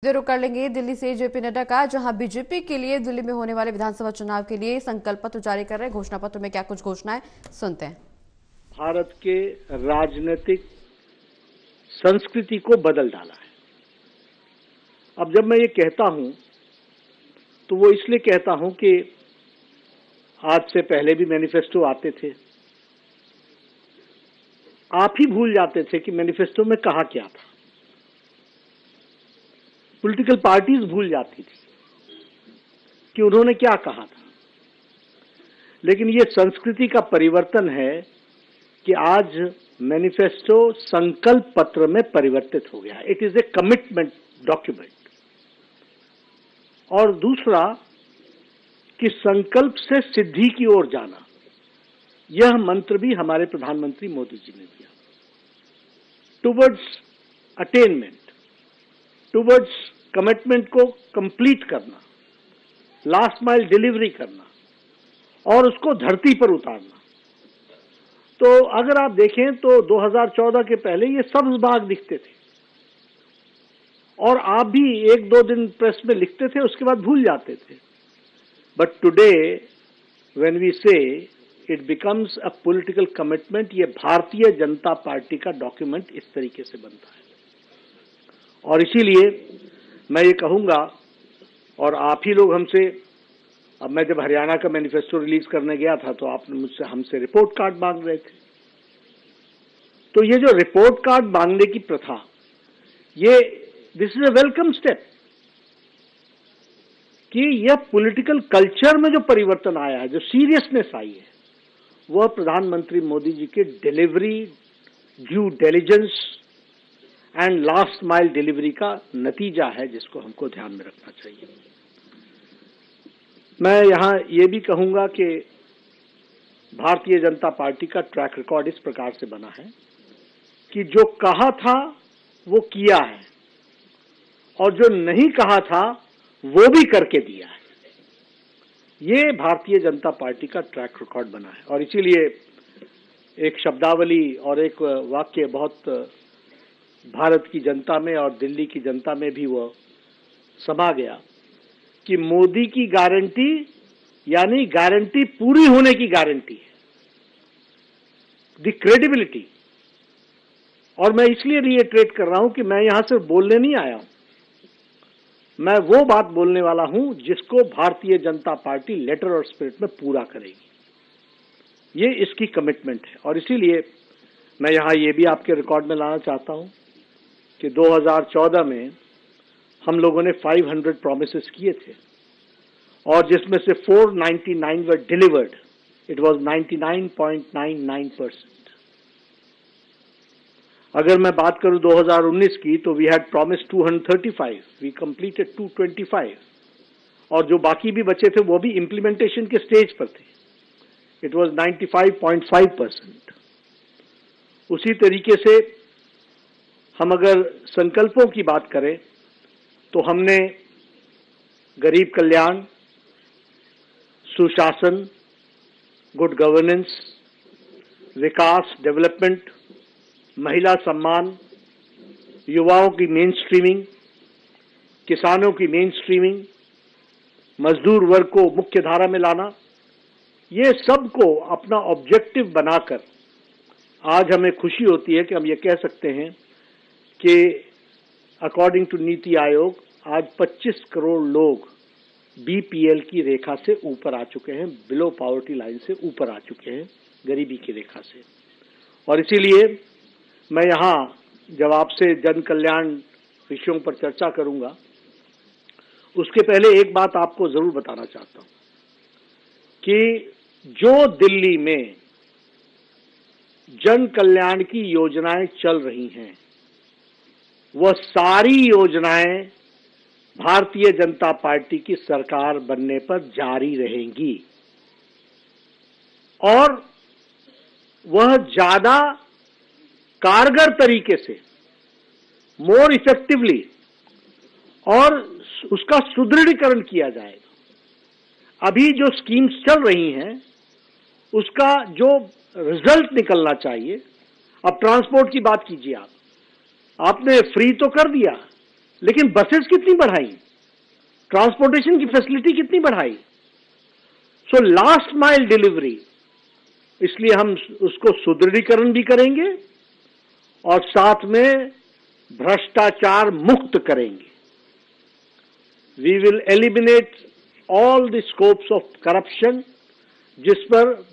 रुख कर लेंगे दिल्ली से जेपी नड्डा का, जहां बीजेपी के लिए दिल्ली में होने वाले विधानसभा चुनाव के लिए संकल्प पत्र जारी कर रहे हैं। घोषणा पत्र में क्या कुछ घोषणाएं, सुनते हैं। भारत के राजनीतिक संस्कृति को बदल डाला है। अब जब मैं ये कहता हूं तो वो इसलिए कहता हूं कि आज से पहले भी मैनिफेस्टो आते थे। आप ही भूल जाते थे कि मैनिफेस्टो में कहा क्या था। पॉलिटिकल पार्टीज भूल जाती थी कि उन्होंने क्या कहा था। लेकिन ये संस्कृति का परिवर्तन है कि आज मैनिफेस्टो संकल्प पत्र में परिवर्तित हो गया। It is a commitment document. और दूसरा कि संकल्प से सिद्धि की ओर जाना, यह मंत्र भी हमारे प्रधानमंत्री मोदी जी ने दिया। टुवर्ड्स अटेनमेंट, टुवर्ड्स कमिटमेंट को कंप्लीट करना, लास्ट माइल डिलीवरी करना और उसको धरती पर उतारना। तो अगर आप देखें तो 2014 के पहले ये सब्ज बाग दिखते थे और आप भी एक दो दिन प्रेस में लिखते थे, उसके बाद भूल जाते थे। बट टुडे व्हेन वी से it becomes a political commitment, ये भारतीय जनता पार्टी का डॉक्यूमेंट इस तरीके से बनता है। और इसीलिए मैं ये कहूंगा, और आप ही लोग हमसे, अब मैं जब हरियाणा का मैनिफेस्टो रिलीज करने गया था तो आपने हमसे रिपोर्ट कार्ड मांग रहे थे। तो ये जो रिपोर्ट कार्ड मांगने की प्रथा, ये this is a welcome step कि यह पॉलिटिकल कल्चर में जो परिवर्तन आया है, जो सीरियसनेस आई है, वह प्रधानमंत्री मोदी जी के delivery, due diligence and last mile delivery का नतीजा है, जिसको हमको ध्यान में रखना चाहिए। मैं यहां ये भी कहूंगा कि भारतीय जनता पार्टी का ट्रैक रिकॉर्ड इस प्रकार से बना है कि जो कहा था वो किया है और जो नहीं कहा था वो भी करके दिया है। ये भारतीय जनता पार्टी का ट्रैक रिकॉर्ड बना है। और इसीलिए एक शब्दावली और एक वाक्य बहुत भारत की जनता में और दिल्ली की जनता में भी वो समा गया कि मोदी की गारंटी यानी गारंटी पूरी होने की गारंटी है, द क्रेडिबिलिटी। और मैं इसलिए रिएट्रेट कर रहा हूं कि मैं यहां सिर्फ बोलने नहीं आया हूं, मैं वो बात बोलने वाला हूं जिसको भारतीय जनता पार्टी लेटर और स्पिरिट में पूरा करेगी। ये इसकी कमिटमेंट है। और इसीलिए मैं यहां ये भी आपके रिकॉर्ड में लाना चाहता हूं कि 2014 में हम लोगों ने 500 प्रोमिसेस किए थे और जिसमें से 499 वर डिलीवर्ड। It was 99.99%। अगर मैं बात करूं 2019 की तो we had promise 235, we completed 225 और जो बाकी भी बचे थे वो भी इंप्लीमेंटेशन के स्टेज पर थे। It was 95.5%। उसी तरीके से हम अगर संकल्पों की बात करें तो हमने गरीब कल्याण, सुशासन, गुड गवर्नेंस, विकास, डेवलपमेंट, महिला सम्मान, युवाओं की मेन स्ट्रीमिंग, किसानों की मेन स्ट्रीमिंग, मजदूर वर्ग को मुख्य धारा में लाना, ये सब को अपना ऑब्जेक्टिव बनाकर आज हमें खुशी होती है कि हम ये कह सकते हैं कि अकॉर्डिंग टू नीति आयोग आज 25 करोड़ लोग बीपीएल की रेखा से ऊपर आ चुके हैं, बिलो पॉवर्टी लाइन से ऊपर आ चुके हैं, गरीबी की रेखा से। और इसीलिए मैं यहां जब आपसे जन कल्याण विषयों पर चर्चा करूंगा उसके पहले एक बात आपको जरूर बताना चाहता हूं कि जो दिल्ली में जन कल्याण की योजनाएं चल रही हैं वह सारी योजनाएं भारतीय जनता पार्टी की सरकार बनने पर जारी रहेंगी और वह ज्यादा कारगर तरीके से, मोर इफेक्टिवली, और उसका सुदृढ़ीकरण किया जाएगा। अभी जो स्कीम्स चल रही हैं उसका जो रिजल्ट निकलना चाहिए, अब ट्रांसपोर्ट की बात कीजिए, आपने फ्री तो कर दिया लेकिन बसेस कितनी बढ़ाई, ट्रांसपोर्टेशन की फैसिलिटी कितनी बढ़ाई। सो लास्ट माइल डिलीवरी, इसलिए हम उसको सुदृढ़ीकरण भी करेंगे और साथ में भ्रष्टाचार मुक्त करेंगे। We will eliminate all the scopes of corruption जिस पर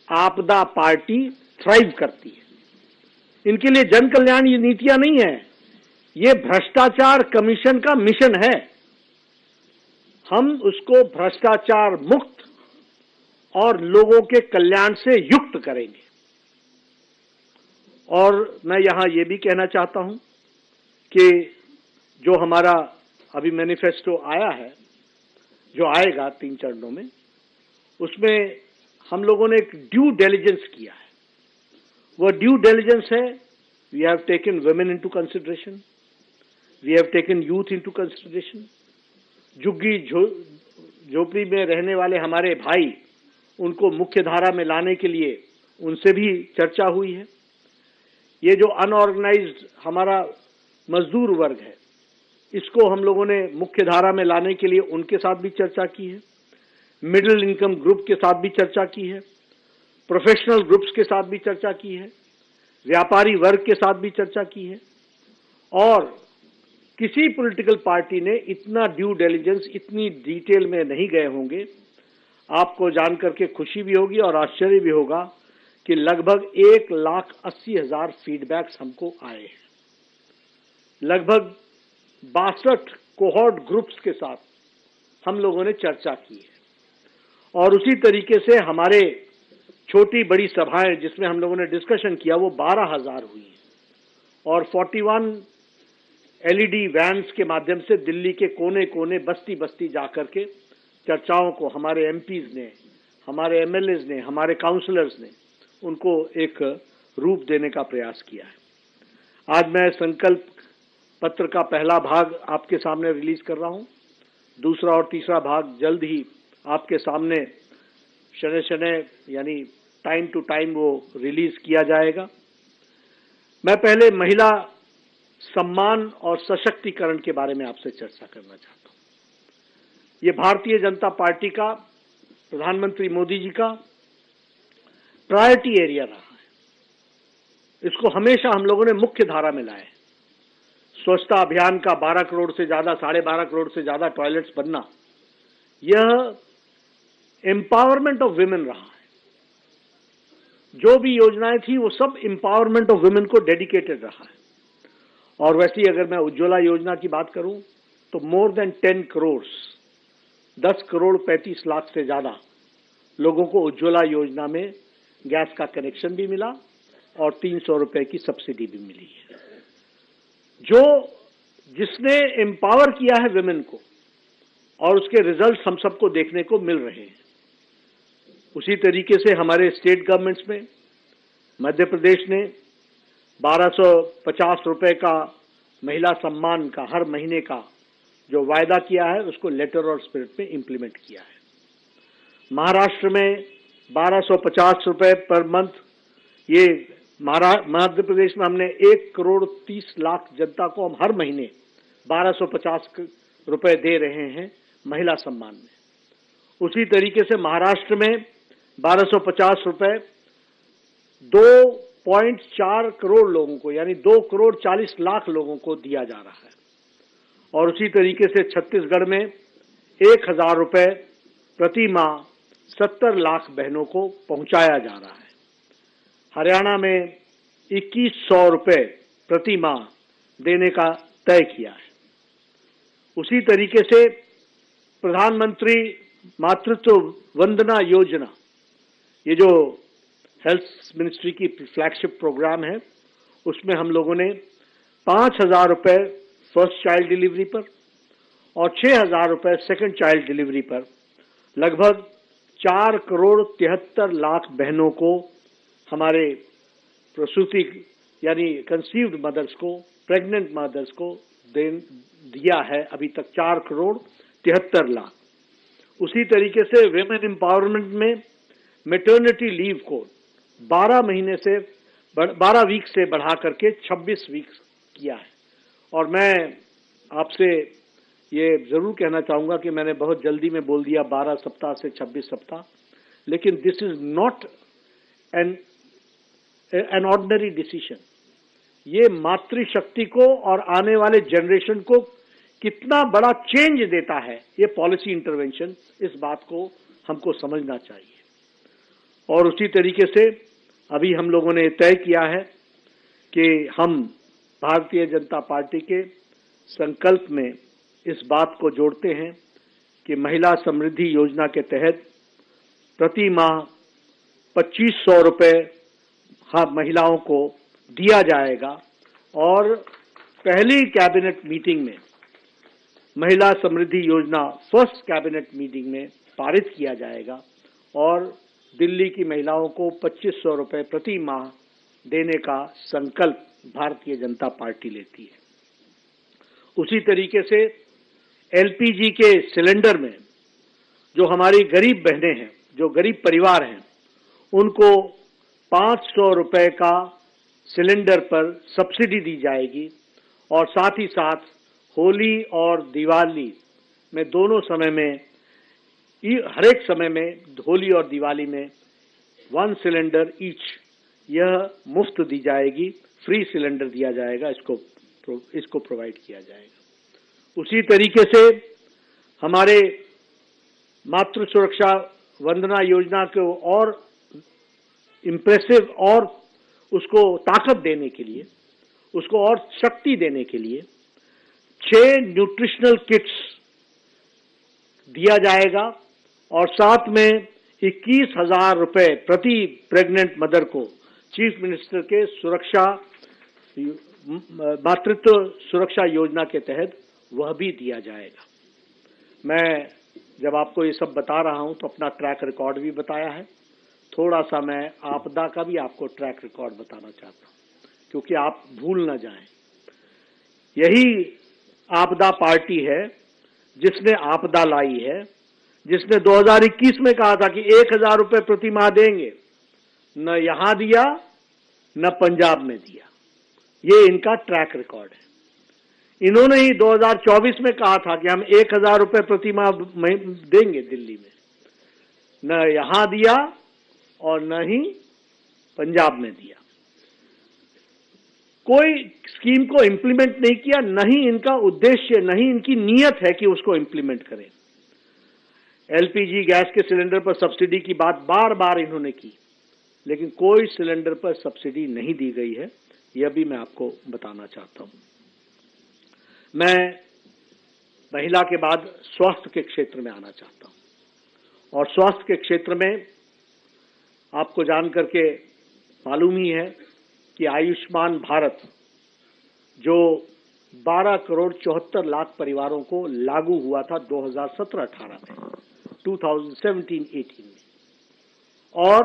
आपदा पार्टी थ्राइव करती है। इनके लिए जन कल्याण ये नीतियां नहीं है, ये भ्रष्टाचार कमीशन का मिशन है। हम उसको भ्रष्टाचार मुक्त और लोगों के कल्याण से युक्त करेंगे। और मैं यहां ये भी कहना चाहता हूं कि जो हमारा अभी मैनिफेस्टो आया है, जो आएगा 3 चरणों में, उसमें हम लोगों ने एक ड्यू डिलिजेंस किया है। वो ड्यू डिलिजेंस है, we have taken women into consideration, we have taken youth into consideration. झुग्गी झोपड़ी में रहने वाले हमारे भाई, उनको मुख्य धारा में लाने के लिए उनसे भी चर्चा हुई है। ये जो अनऑर्गेनाइज्ड हमारा मजदूर वर्ग है, इसको हम लोगों ने मुख्य धारा में लाने के लिए उनके साथ भी चर्चा की है। मिडिल इनकम ग्रुप के साथ भी चर्चा की है, प्रोफेशनल ग्रुप्स के साथ भी चर्चा की है, व्यापारी वर्ग के साथ भी चर्चा की है। और किसी पॉलिटिकल पार्टी ने इतना ड्यू डिलिजेंस, इतनी डिटेल में नहीं गए होंगे। आपको जानकर के खुशी भी होगी और आश्चर्य भी होगा कि लगभग 1,80,000 फीडबैक्स हमको आए हैं। लगभग 62 कोहॉर्ट ग्रुप्स के साथ हम लोगों ने चर्चा की है। और उसी तरीके से हमारे छोटी बड़ी सभाएं जिसमें हम लोगों ने डिस्कशन किया, वो 12,000 हुई हैं। और 41 एलईडी वैन्स के माध्यम से दिल्ली के कोने कोने, बस्ती बस्ती जाकर के चर्चाओं को हमारे एमपीज ने, हमारे एमएलएज ने, हमारे काउंसलर्स ने उनको एक रूप देने का प्रयास किया है। आज मैं संकल्प पत्र का पहला भाग आपके सामने रिलीज कर रहा हूं। दूसरा और तीसरा भाग जल्द ही आपके सामने शनय शनय यानी टाइम टू टाइम वो रिलीज किया जाएगा। मैं पहले महिला सम्मान और सशक्तिकरण के बारे में आपसे चर्चा करना चाहता हूं। ये भारतीय जनता पार्टी का, प्रधानमंत्री मोदी जी का प्रायोरिटी एरिया रहा है। इसको हमेशा हम लोगों ने मुख्य धारा में लाया है। स्वच्छता अभियान का 12 करोड़ से ज्यादा, 12.5 करोड़ से ज्यादा टॉयलेट्स बनना, यह एम्पावरमेंट ऑफ वुमेन रहा है। जो भी योजनाएं थी वो सब एम्पावरमेंट ऑफ वुमेन को डेडिकेटेड रहा है। और वैसे ही अगर मैं उज्ज्वला योजना की बात करूं तो मोर देन 10 करोड़, 10 करोड़ 35 लाख से ज्यादा लोगों को उज्ज्वला योजना में गैस का कनेक्शन भी मिला और 300 रुपए की सब्सिडी भी मिली है। जिसने एम्पावर किया है वुमेन को, और उसके रिजल्ट हम सबको देखने को मिल रहे हैं। उसी तरीके से हमारे स्टेट गवर्नमेंट्स में मध्य प्रदेश ने 1250 रुपए का महिला सम्मान का हर महीने का जो वायदा किया है, उसको लेटर और स्पिरिट में इंप्लीमेंट किया है। महाराष्ट्र में 1250 रुपए पर मंथ, ये मध्य प्रदेश में हमने 1 करोड़ 30 लाख जनता को हम हर महीने 1250 रुपए दे रहे हैं महिला सम्मान में। उसी तरीके से महाराष्ट्र में 1250 रुपए 2.4 करोड़ लोगों को, यानी 2 करोड़ 40 लाख लोगों को दिया जा रहा है। और उसी तरीके से छत्तीसगढ़ में 1,000 रुपए प्रति माह 70 लाख बहनों को पहुंचाया जा रहा है। हरियाणा में 2,100 रुपए प्रति माह देने का तय किया है। उसी तरीके से प्रधानमंत्री मातृत्व वंदना योजना, ये जो हेल्थ मिनिस्ट्री की फ्लैगशिप प्रोग्राम है, उसमें हम लोगों ने 5,000 रुपए फर्स्ट चाइल्ड डिलीवरी पर और 6,000 रुपए सेकंड चाइल्ड डिलीवरी पर लगभग 4 करोड़ 73 लाख बहनों को, हमारे प्रसूति यानी कंसीव्ड मदर्स को, प्रेग्नेंट मदर्स को दिया है अभी तक 4 करोड़ 73 लाख। उसी तरीके से विमेन एम्पावरमेंट में मैटरनिटी लीव को 12 वीक से बढ़ा करके 26 वीक किया है। और मैं आपसे ये जरूर कहना चाहूंगा कि मैंने बहुत जल्दी में बोल दिया 12 सप्ताह से 26 सप्ताह, लेकिन this is not an ordinary decision. ये मातृशक्ति को और आने वाले जनरेशन को कितना बड़ा चेंज देता है ये पॉलिसी इंटरवेंशन, इस बात को हमको समझना चाहिए। और उसी तरीके से अभी हम लोगों ने तय किया है कि हम भारतीय जनता पार्टी के संकल्प में इस बात को जोड़ते हैं कि महिला समृद्धि योजना के तहत प्रति माह 2500 रुपये महिलाओं को दिया जाएगा। और पहली कैबिनेट मीटिंग में महिला समृद्धि योजना फर्स्ट कैबिनेट मीटिंग में पारित किया जाएगा और दिल्ली की महिलाओं को 2500 रुपये प्रति माह देने का संकल्प भारतीय जनता पार्टी लेती है। उसी तरीके से एलपीजी के सिलेंडर में जो हमारी गरीब बहनें हैं, जो गरीब परिवार हैं, उनको 500 रुपये का सिलेंडर पर सब्सिडी दी जाएगी। और साथ ही साथ होली और दिवाली में दोनों समय में, हर एक समय में, होली और दिवाली में 1 सिलेंडर ईच यह मुफ्त दी जाएगी, फ्री सिलेंडर दिया जाएगा, इसको प्रोवाइड किया जाएगा। उसी तरीके से हमारे मातृ सुरक्षा वंदना योजना को और इम्प्रेसिव और उसको ताकत देने के लिए, उसको और शक्ति देने के लिए 6 न्यूट्रिशनल किट्स दिया जाएगा और साथ में 21,000 रुपये प्रति प्रेग्नेंट मदर को चीफ मिनिस्टर के मातृत्व सुरक्षा योजना के तहत वह भी दिया जाएगा। मैं जब आपको ये सब बता रहा हूं तो अपना ट्रैक रिकॉर्ड भी बताया है, थोड़ा सा मैं आपदा का भी आपको ट्रैक रिकॉर्ड बताना चाहता हूं क्योंकि आप भूल न जाएं। यही आपदा पार्टी है जिसने आपदा लाई है, जिसने 2021 में कहा था कि 1,000 रुपये प्रति माह देंगे, न यहां दिया न पंजाब में दिया। ये इनका ट्रैक रिकॉर्ड है। इन्होंने ही 2024 में कहा था कि हम 1,000 रुपये प्रति माह देंगे दिल्ली में, न यहां दिया और न ही पंजाब में दिया। कोई स्कीम को इंप्लीमेंट नहीं किया, न ही इनका उद्देश्य, न ही इनकी नीयत है कि उसको इंप्लीमेंट करें। एलपीजी गैस के सिलेंडर पर सब्सिडी की बात बार बार इन्होंने की, लेकिन कोई सिलेंडर पर सब्सिडी नहीं दी गई है, यह भी मैं आपको बताना चाहता हूं। मैं महिला के बाद स्वास्थ्य के क्षेत्र में आना चाहता हूं और स्वास्थ्य के क्षेत्र में आपको जान करके मालूम ही है कि आयुष्मान भारत जो 12 करोड़ 74 लाख परिवारों को लागू हुआ था 2017-18 में, 2017-18 में, और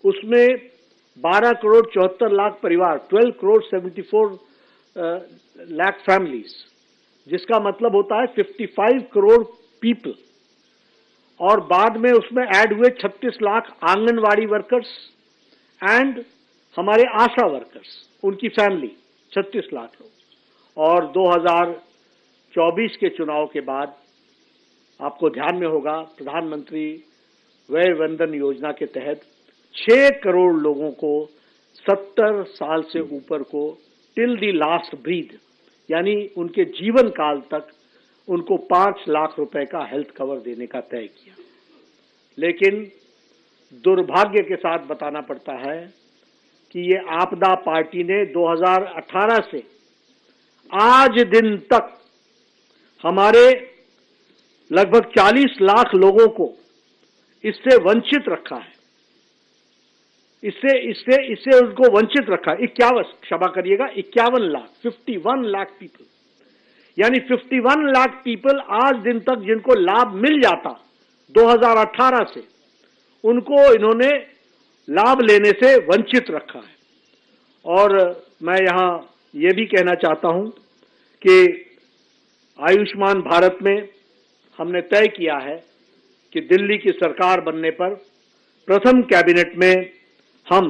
उसमें 12 करोड़ 74 लाख परिवार, 12 करोड़ 74 लाख फैमिलीज, जिसका मतलब होता है 55 करोड़ पीपल, और बाद में उसमें ऐड हुए 36 लाख आंगनवाड़ी वर्कर्स एंड हमारे आशा वर्कर्स, उनकी फैमिली 36 लाख लोग। और 2024 के चुनाव के बाद आपको ध्यान में होगा प्रधानमंत्री वय वंदन योजना के तहत 6 करोड़ लोगों को 70 साल से ऊपर को टिल दी लास्ट ब्रीथ, यानी उनके जीवन काल तक उनको 5 लाख रुपए का हेल्थ कवर देने का तय किया। लेकिन दुर्भाग्य के साथ बताना पड़ता है कि ये आपदा पार्टी ने 2018 से आज दिन तक हमारे लगभग 40 लाख लोगों को इससे वंचित रखा है। इससे उनको वंचित रखा। 51 लाख 51 लाख पीपल, यानी 51 लाख पीपल आज दिन तक जिनको लाभ मिल जाता 2018 से, उनको इन्होंने लाभ लेने से वंचित रखा है। और मैं यहां ये भी कहना चाहता हूं कि आयुष्मान भारत में हमने तय किया है कि दिल्ली की सरकार बनने पर प्रथम कैबिनेट में हम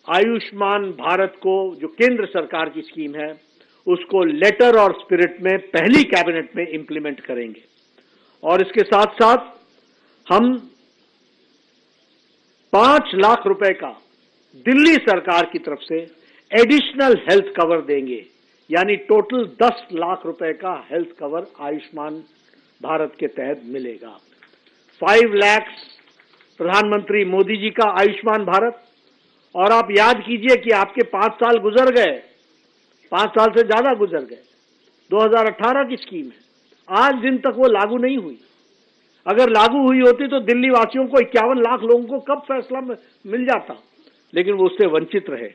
आयुष्मान भारत को, जो केंद्र सरकार की स्कीम है, उसको लेटर और स्पिरिट में पहली कैबिनेट में इंप्लीमेंट करेंगे। और इसके साथ साथ हम 5 लाख रुपए का दिल्ली सरकार की तरफ से एडिशनल हेल्थ कवर देंगे, यानी टोटल 10 लाख रुपए का हेल्थ कवर आयुष्मान भारत के तहत मिलेगा। 5 लाख प्रधानमंत्री मोदी जी का आयुष्मान भारत। और आप याद कीजिए कि आपके 5 साल गुजर गए, 5 साल से ज्यादा गुजर गए। 2018 की स्कीम है, आज दिन तक वो लागू नहीं हुई। अगर लागू हुई होती तो दिल्ली वासियों को 51 लाख लोगों को कब फैसला मिल जाता, लेकिन वो उससे वंचित रहे।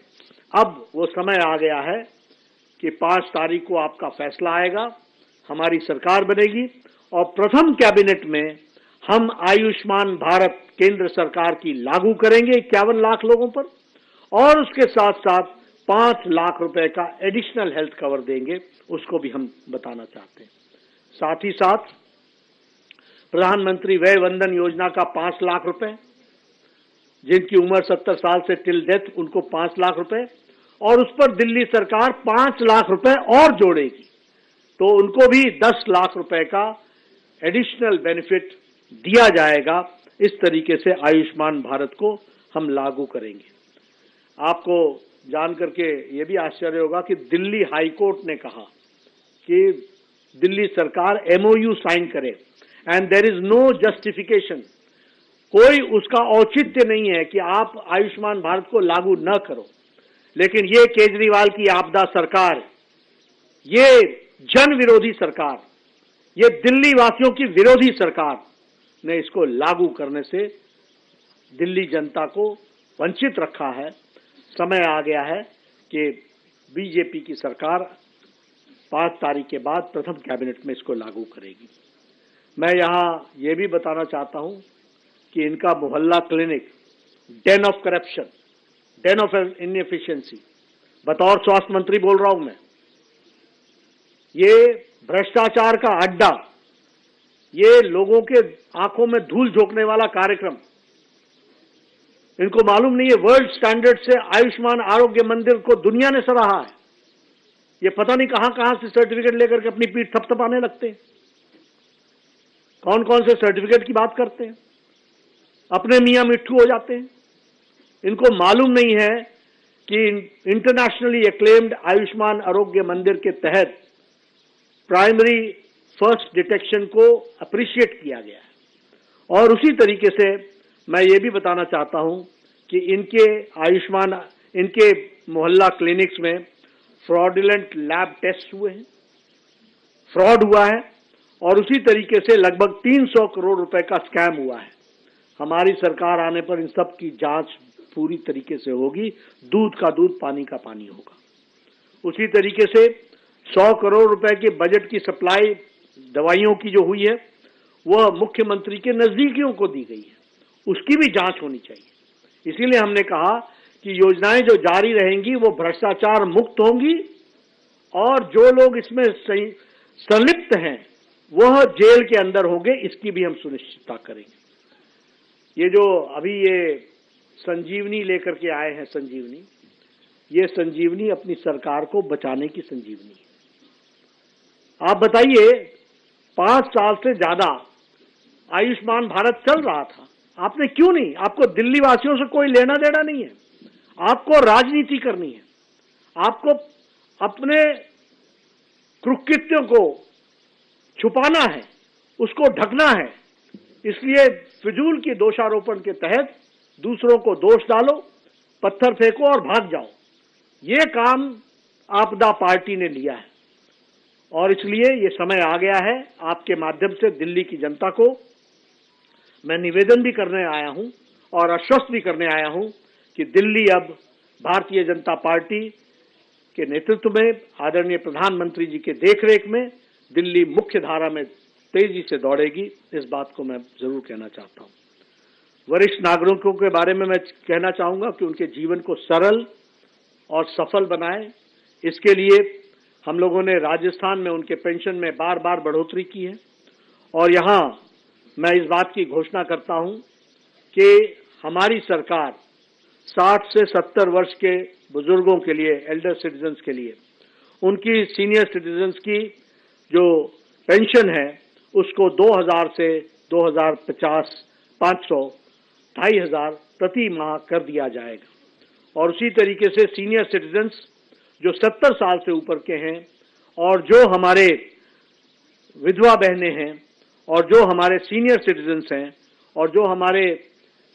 अब वो समय आ गया है कि 5 तारीख को आपका फैसला आएगा, हमारी सरकार बनेगी और प्रथम कैबिनेट में हम आयुष्मान भारत केंद्र सरकार की लागू करेंगे 51 लाख लोगों पर, और उसके साथ साथ 5 लाख रुपए का एडिशनल हेल्थ कवर देंगे, उसको भी हम बताना चाहते हैं। साथ ही साथ प्रधानमंत्री वय वंदन योजना का 5 लाख रुपए, जिनकी उम्र 70 साल से टिल डेथ उनको 5 लाख रुपए, और उस पर दिल्ली सरकार 5 लाख रुपए और जोड़ेगी, तो उनको भी 10 लाख रुपए का एडिशनल बेनिफिट दिया जाएगा। इस तरीके से आयुष्मान भारत को हम लागू करेंगे। आपको जान करके ये भी आश्चर्य होगा कि दिल्ली हाई कोर्ट ने कहा कि दिल्ली सरकार MOU साइन करे and there is no justification, कोई उसका औचित्य नहीं है कि आप आयुष्मान भारत को लागू न करो। लेकिन ये केजरीवाल की आपदा सरकार, ये जन विरोधी सरकार, ये दिल्ली वासियों की विरोधी सरकार ने इसको लागू करने से दिल्ली जनता को वंचित रखा है। समय आ गया है कि बीजेपी की सरकार 5 तारीख के बाद प्रथम कैबिनेट में इसको लागू करेगी। मैं यहां ये भी बताना चाहता हूं कि इनका मोहल्ला clinic, Dane of corruption, Dane of inefficiency, बतौर स्वास्थ्य मंत्री बोल रहा हूं मैं, ये भ्रष्टाचार का अड्डा, ये लोगों के आंखों में धूल झोंकने वाला कार्यक्रम, इनको मालूम नहीं है वर्ल्ड स्टैंडर्ड से आयुष्मान आरोग्य मंदिर को दुनिया ने सराहा है। ये पता नहीं कहां कहां से सर्टिफिकेट लेकर के अपनी पीठ थपथपाने लगते हैं। कौन कौन से सर्टिफिकेट की बात करते हैं, अपने मियां मिट्ठू हो जाते हैं। इनको मालूम नहीं है कि इंटरनेशनली एक्लेम्ड आयुष्मान आरोग्य मंदिर के तहत प्राइमरी फर्स्ट डिटेक्शन को अप्रिशिएट किया गया है। और उसी तरीके से मैं ये भी बताना चाहता हूं कि इनके मोहल्ला क्लिनिक्स में फ्रॉडुलेंट लैब टेस्ट हुए हैं, फ्रॉड हुआ है, और उसी तरीके से लगभग 300 करोड़ रुपए का स्कैम हुआ है। हमारी सरकार आने पर इन सब की जांच पूरी तरीके से होगी, दूध का दूध पानी का पानी होगा। उसी तरीके से 100 करोड़ रुपए के बजट की सप्लाई दवाइयों की जो हुई है वह मुख्यमंत्री के नजदीकियों को दी गई है, उसकी भी जांच होनी चाहिए। इसीलिए हमने कहा कि योजनाएं जो जारी रहेंगी वो भ्रष्टाचार मुक्त होंगी, और जो लोग इसमें संलिप्त हैं वह जेल के अंदर होंगे, इसकी भी हम सुनिश्चितता करेंगे। ये जो अभी ये संजीवनी लेकर के आए हैं, संजीवनी, ये संजीवनी अपनी सरकार को बचाने की संजीवनी है। आप बताइए, 5 साल से ज्यादा आयुष्मान भारत चल रहा था, आपने क्यों नहीं, आपको दिल्ली वासियों से कोई लेना देना नहीं है, आपको राजनीति करनी है, आपको अपने कुकृत्यों को छुपाना है, उसको ढकना है। इसलिए फिजूल की दोषारोपण के तहत दूसरों को दोष डालो, पत्थर फेंको और भाग जाओ। ये काम आपदा पार्टी ने लिया है, और इसलिए ये समय आ गया है, आपके माध्यम से दिल्ली की जनता को मैं निवेदन भी करने आया हूं और आश्वस्त भी करने आया हूं कि दिल्ली अब भारतीय जनता पार्टी के नेतृत्व में, आदरणीय प्रधानमंत्री जी के देखरेख में दिल्ली मुख्य धारा में तेजी से दौड़ेगी। इस बात को मैं जरूर कहना चाहता हूं। वरिष्ठ नागरिकों के बारे में मैं कहना चाहूंगा कि उनके जीवन को सरल और सफल बनाएं। इसके लिए हम लोगों ने राजस्थान में उनके पेंशन में बार बार बढ़ोतरी की है, और यहां मैं इस बात की घोषणा करता हूं कि हमारी सरकार 60 से 70 वर्ष के बुजुर्गों के लिए, एल्डर सिटीजन्स के लिए उनकी सीनियर सिटीजन्स की जो पेंशन है उसको 2000 से 2050 500 2500 प्रति माह कर दिया जाएगा। और उसी तरीके से सीनियर सिटीजन्स जो 70 साल से ऊपर के हैं और जो हमारे विधवा बहनें हैं और जो हमारे सीनियर सिटीजन्स हैं और जो हमारे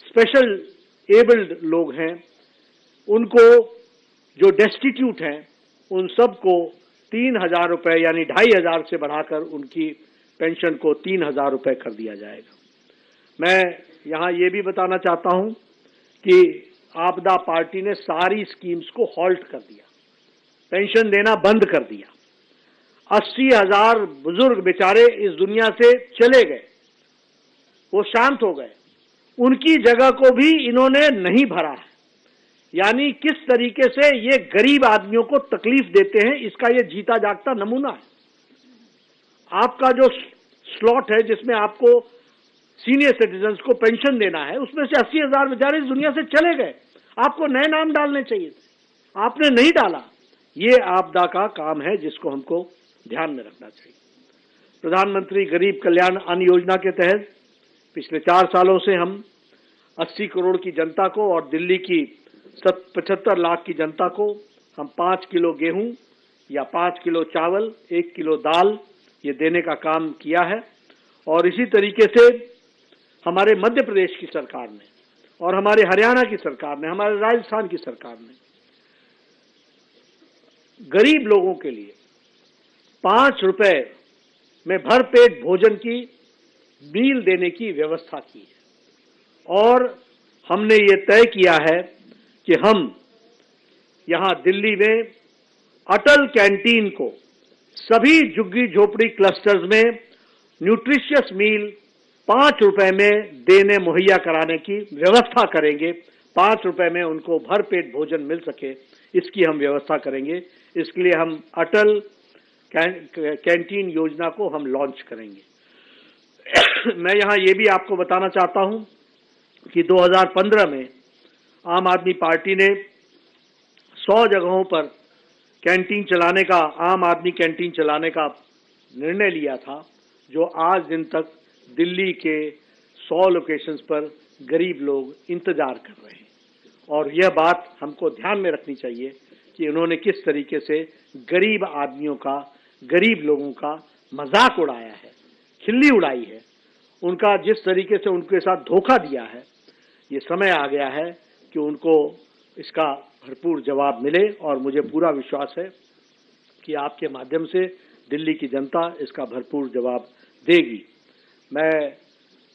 स्पेशल एबल्ड लोग हैं, उनको जो डेस्टिट्यूट हैं, उन सबको 3000 रुपये यानी 2500 से बढ़ाकर उनकी पेंशन को 3000 रुपये कर दिया जाएगा। मैं यहाँ ये भी बताना चाहता हूँ कि आपदा पार्टी ने सारी स्कीम्स को हॉल्ट कर दिया, पेंशन देना बंद कर दिया। 80,000 बुजुर्ग बेचारे इस दुनिया से चले गए, वो शांत हो गए, उनकी जगह को भी इन्होंने नहीं भरा है। यानी किस तरीके से ये गरीब आदमियों को तकलीफ देते हैं, इसका ये जीता जागता नमूना है। आपका जो स्लॉट है जिसमें आपको सीनियर सिटीजन्स को पेंशन देना है, उसमें से 80,000 बेचारे इस दुनिया से चले गए, आपको नए नाम डालने चाहिए थे, आपने नहीं डाला। ये आपदा का काम है जिसको हमको ध्यान में रखना चाहिए। प्रधानमंत्री गरीब कल्याण अन्न योजना के तहत पिछले 4 सालों से हम 80 करोड़ की जनता को और दिल्ली की 75 लाख की जनता को हम 5 किलो गेहूं या 5 किलो चावल, 1 किलो दाल ये देने का काम किया है। और इसी तरीके से हमारे मध्य प्रदेश की सरकार ने और हमारे हरियाणा की सरकार ने, हमारे राजस्थान की सरकार ने गरीब लोगों के लिए 5 रुपए में भरपेट भोजन की मील देने की व्यवस्था की है। और हमने ये तय किया है कि हम यहां दिल्ली में अटल कैंटीन को सभी झुग्गी झोपड़ी क्लस्टर्स में न्यूट्रिशियस मील 5 रुपए में देने मुहैया कराने की व्यवस्था करेंगे। 5 रुपए में उनको भरपेट भोजन मिल सके, इसकी हम व्यवस्था करेंगे। इसके लिए हम अटल कैंटीन योजना को हम लॉन्च करेंगे। मैं यहां ये भी आपको बताना चाहता हूं कि 2015 में आम आदमी पार्टी ने 100 जगहों पर कैंटीन चलाने का, आम आदमी कैंटीन चलाने का निर्णय लिया था, जो आज दिन तक दिल्ली के 100 लोकेशंस पर गरीब लोग इंतजार कर रहे हैं। और यह बात हमको ध्यान में रखनी चाहिए कि उन्होंने किस तरीके से गरीब आदमियों का, गरीब लोगों का मजाक उड़ाया है, खिल्ली उड़ाई है, उनका जिस तरीके से उनके साथ धोखा दिया है। ये समय आ गया है कि उनको इसका भरपूर जवाब मिले और मुझे पूरा विश्वास है कि आपके माध्यम से दिल्ली की जनता इसका भरपूर जवाब देगी। मैं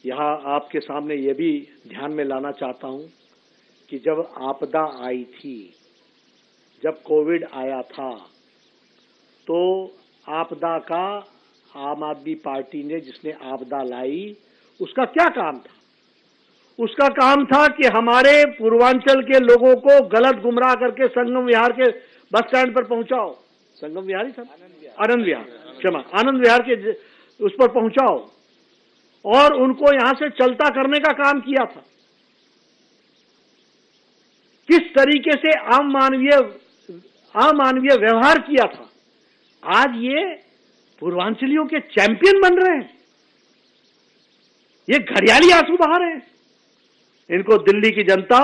यहाँ आपके सामने ये भी ध्यान में लाना चाहता हूँ कि जब आपदा आई थी, जब कोविड आया था, तो आपदा का आम आदमी पार्टी ने जिसने आपदा लाई, उसका क्या काम था? उसका काम था कि हमारे पूर्वांचल के लोगों को गलत गुमराह करके संगम विहार के बस स्टैंड पर पहुंचाओ। संगम विहार ही था, आनंद विहार, क्षमा, आनंद विहार के उस पर पहुंचाओ और उनको यहां से चलता करने का काम किया था। किस तरीके से अमानवीय व्यवहार किया था। आज ये पूर्वांचलियों के चैंपियन बन रहे हैं, ये घड़ियाली आंसू बहा रहे हैं। इनको दिल्ली की जनता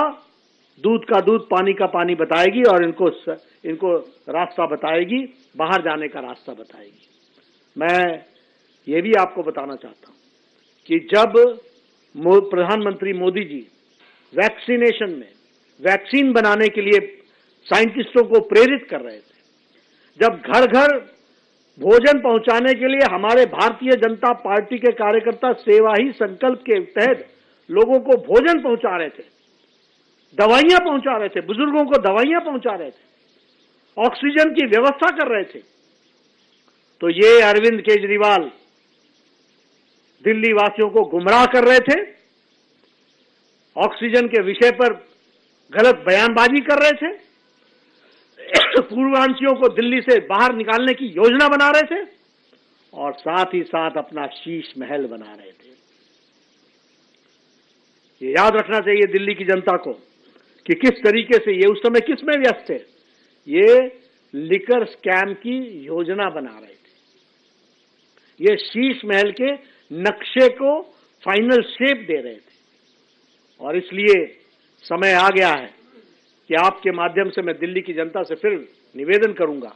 दूध का दूध, पानी का पानी बताएगी और इनको रास्ता बताएगी, बाहर जाने का रास्ता बताएगी। मैं ये भी आपको बताना चाहता हूं कि जब प्रधानमंत्री मोदी जी वैक्सीनेशन में वैक्सीन बनाने के लिए साइंटिस्टों को प्रेरित कर रहे थे, जब घर घर भोजन पहुंचाने के लिए हमारे भारतीय जनता पार्टी के कार्यकर्ता सेवा ही संकल्प के तहत लोगों को भोजन पहुंचा रहे थे, दवाइयां पहुंचा रहे थे, बुजुर्गों को दवाइयां पहुंचा रहे थे, ऑक्सीजन की व्यवस्था कर रहे थे, तो ये अरविंद केजरीवाल दिल्ली वासियों को गुमराह कर रहे थे, ऑक्सीजन के विषय पर गलत बयानबाजी कर रहे थे, पूर्वांचलियों को दिल्ली से बाहर निकालने की योजना बना रहे थे और साथ ही साथ अपना शीश महल बना रहे थे। ये याद रखना चाहिए दिल्ली की जनता को कि किस तरीके से ये उस समय किस में व्यस्त थे। ये लिकर स्कैम की योजना बना रहे थे। ये शीश महल के नक्शे को फाइनल शेप दे रहे थे। और इसलिए समय आ गया है कि आपके माध्यम से मैं दिल्ली की जनता से फिर निवेदन करूंगा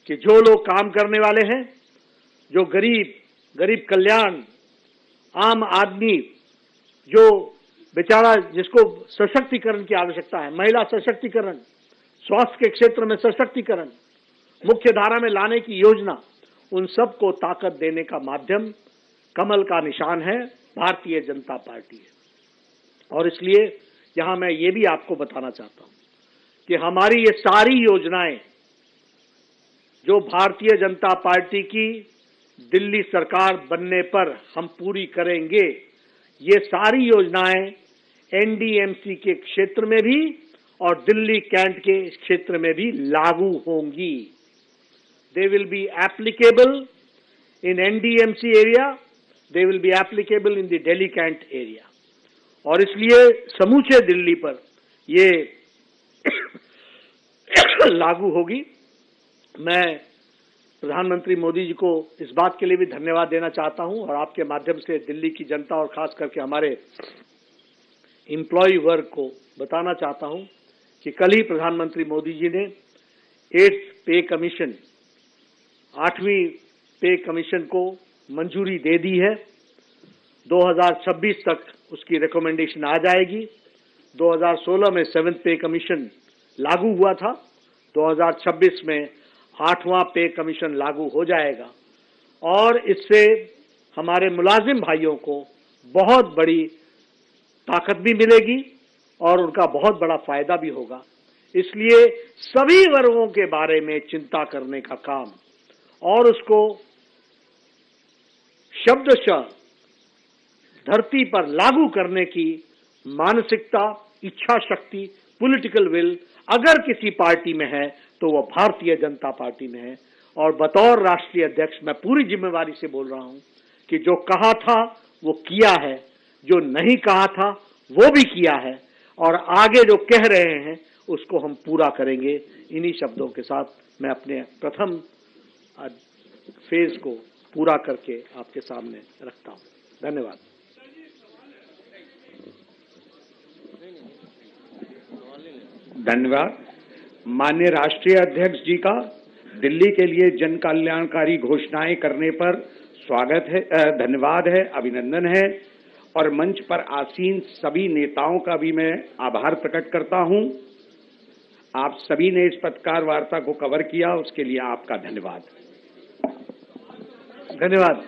कि जो लोग काम करने वाले हैं, जो गरीब कल्याण, आम आदमी, जो बेचारा जिसको सशक्तिकरण की आवश्यकता है, महिला सशक्तिकरण, स्वास्थ्य के क्षेत्र में सशक्तिकरण, मुख्य धारा में लाने की योजना, उन सबको ताकत देने का माध्यम कमल का निशान है, भारतीय जनता पार्टी है। और इसलिए यहां मैं ये भी आपको बताना चाहता हूं कि हमारी ये सारी योजनाएं जो भारतीय जनता पार्टी की दिल्ली सरकार बनने पर हम पूरी करेंगे, ये सारी योजनाएं एनडीएमसी के क्षेत्र में भी और दिल्ली कैंट के क्षेत्र में भी लागू होंगी। They will be applicable in NDMC area, they will be applicable in the Delhi cantt area. और इसलिए समूचे दिल्ली पर ये लागू होगी। मैं प्रधानमंत्री मोदी जी को इस बात के लिए भी धन्यवाद देना चाहता हूं और आपके माध्यम से दिल्ली की जनता और खास करके हमारे एम्प्लॉय वर्ग को बताना चाहता हूं कि कल ही प्रधानमंत्री मोदी जी ने 8th पे कमीशन, 8वीं पे कमीशन को मंजूरी दे दी है। 2026 तक उसकी रिकमेंडेशन आ जाएगी। 2016 में 7th पे कमीशन लागू हुआ था, 2026 में 8वां पे कमीशन लागू हो जाएगा और इससे हमारे मुलाजिम भाइयों को बहुत बड़ी ताकत भी मिलेगी और उनका बहुत बड़ा फायदा भी होगा। इसलिए सभी वर्गों के बारे में चिंता करने का काम और उसको शब्दशः धरती पर लागू करने की मानसिकता, इच्छा शक्ति, पॉलिटिकल विल अगर किसी पार्टी में है तो वह भारतीय जनता पार्टी में है। और बतौर राष्ट्रीय अध्यक्ष मैं पूरी जिम्मेवारी से बोल रहा हूं कि जो कहा था वो किया है, जो नहीं कहा था वो भी किया है और आगे जो कह रहे हैं उसको हम पूरा करेंगे। इन्हीं शब्दों के साथ मैं अपने प्रथम फेज को पूरा करके आपके सामने रखता हूं। धन्यवाद। धन्यवाद। माननीय राष्ट्रीय अध्यक्ष जी का दिल्ली के लिए जन कल्याणकारी घोषणाएं करने पर स्वागत है, धन्यवाद है, अभिनंदन है और मंच पर आसीन सभी नेताओं का भी मैं आभार प्रकट करता हूं। आप सभी ने इस पत्रकार वार्ता को कवर किया, उसके लिए आपका धन्यवाद। धन्यवाद।